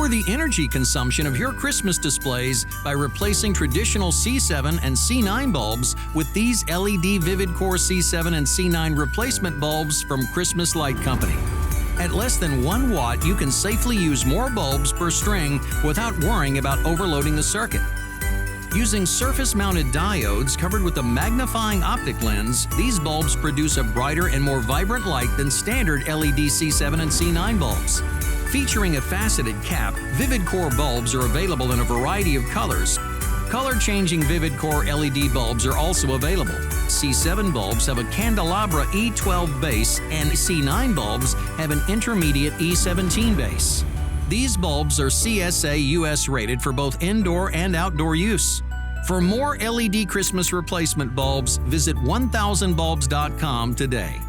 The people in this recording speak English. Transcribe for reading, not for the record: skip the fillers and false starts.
the energy consumption of your Christmas displays by replacing traditional C7 and C9 bulbs with these LED VividCore C7 and C9 replacement bulbs from Christmas Light Company. At less than 1 watt, you can safely use more bulbs per string without worrying about overloading the circuit. Using surface-mounted diodes covered with a magnifying optic lens, these bulbs produce a brighter and more vibrant light than standard LED C7 and C9 bulbs. Featuring a faceted cap, VividCore bulbs are available in a variety of colors. Color-changing VividCore LED bulbs are also available. C7 bulbs have a candelabra E12 base, and C9 bulbs have an intermediate E17 base. These bulbs are CSA US rated for both indoor and outdoor use. For more LED Christmas replacement bulbs, visit 1000bulbs.com today.